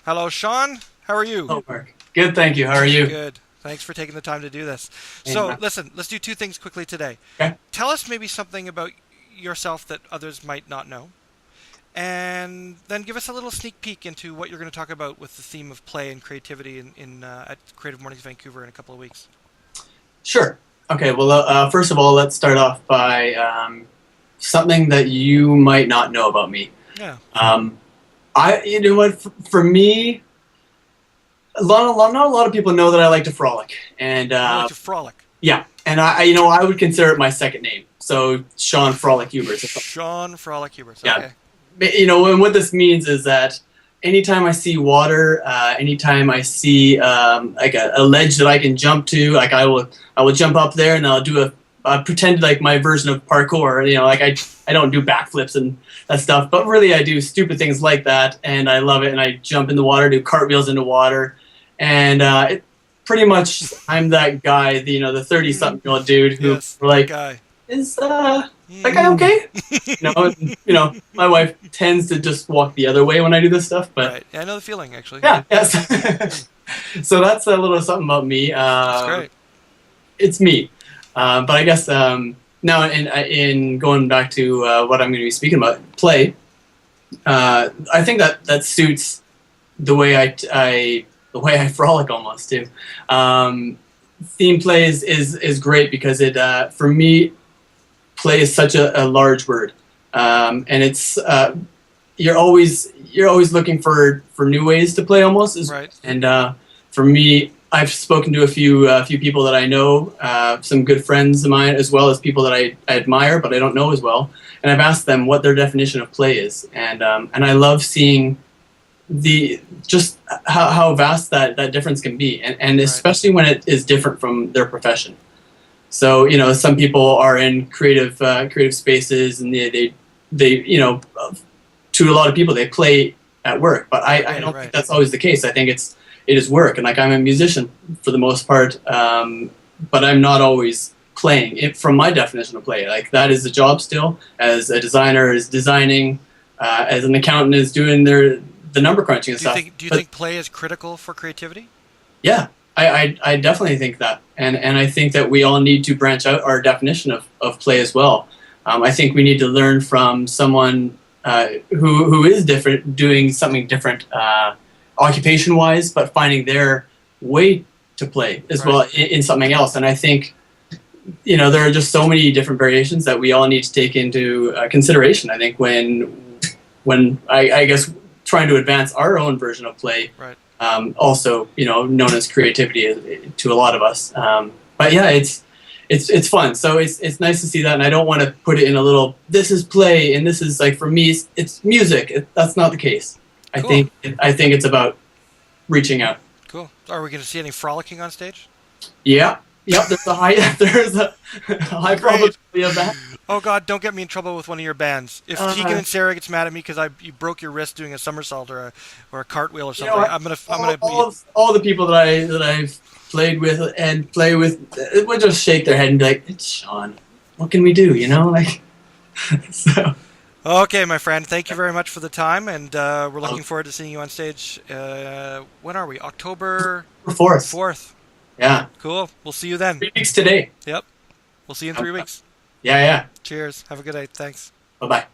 Hello, Shaun. How are you? Hello, Mark. Good, thank you. How are you? Good. Thanks for taking the time to do this. So, Amen. listen, let's do two things quickly today. Okay. Tell us maybe something about yourself that others might not know, and then give us a little sneak peek into what you're going to talk about with the theme of play and creativity at Creative Mornings Vancouver in a couple of weeks. Sure. Okay. Well, first of all, let's start off by something that you might not know about me. Yeah. You know what? For me, not a lot of people know that I like to frolic, and You like to frolic. yeah, and I would consider it my second name. So Shaun Frolic Huberts. Shaun Frolic Huberts. Yeah. Okay. And what this means is that anytime I see water, anytime I see like a ledge that I can jump to, like I will jump up there and I'll do pretend like my version of parkour. Like I don't do backflips and that stuff, but really I do stupid things like that, and I love it. And I jump in the water, do cartwheels into water, and pretty much I'm that guy, the 30-something-year-old dude who Yes. like Guy. is that guy okay? My wife tends to just walk the other way when I do this stuff, but Right. Yeah, I know the feeling actually. yeah, yes. So that's a little something about me. That's great. It's me, but I guess now in going back to what I'm going to be speaking about, play. I think that suits the way the way I frolic almost too. Theme play is great because it for me, play is such a large word, and it's you're always looking for new ways to play almost. Right. And for me, I've spoken to a few people that I know, some good friends of mine, as well as people that I admire but I don't know as well, and I've asked them what their definition of play is, and I love seeing just how vast that difference can be, and especially when it is different from their profession. So some people are in creative spaces, and they to a lot of people they play at work, but I don't think that's always the case. I think it is work, and like I'm a musician for the most part, but I'm not always playing. From my definition of play, like that is a job still. As a designer is designing, as an accountant is doing the number crunching and stuff. Do you think play is critical for creativity? Yeah, I definitely think that, and I think that we all need to branch out our definition of play as well. I think we need to learn from someone who is different, doing something different occupation-wise, but finding their way to play as well in something else. And I think there are just so many different variations that we all need to take into consideration. I think when I guess trying to advance our own version of play. Right. Also, known as creativity to a lot of us. But yeah, it's fun. So it's nice to see that, and I don't want to put it in a little. This is play, and this is like for me, it's music. That's not the case. Cool. I think it's about reaching out. Cool. Are we going to see any frolicking on stage? Yeah. Yep. There's a high probability of that. Oh God! Don't get me in trouble with one of your bands. If Tegan and Sarah gets mad at me because you broke your wrist doing a somersault or a cartwheel or something, I'm gonna all the people that I've played with and play with would just shake their head and be like, "It's Shaun. What can we do?" Like. So. Okay, my friend. Thank you very much for the time, and we're looking forward to seeing you on stage. When are we? October 4th. 4th. Yeah. Cool. We'll see you then. 3 weeks today. Yep. We'll see you in 3 weeks. Yeah. Cheers. Have a good night. Thanks. Bye-bye.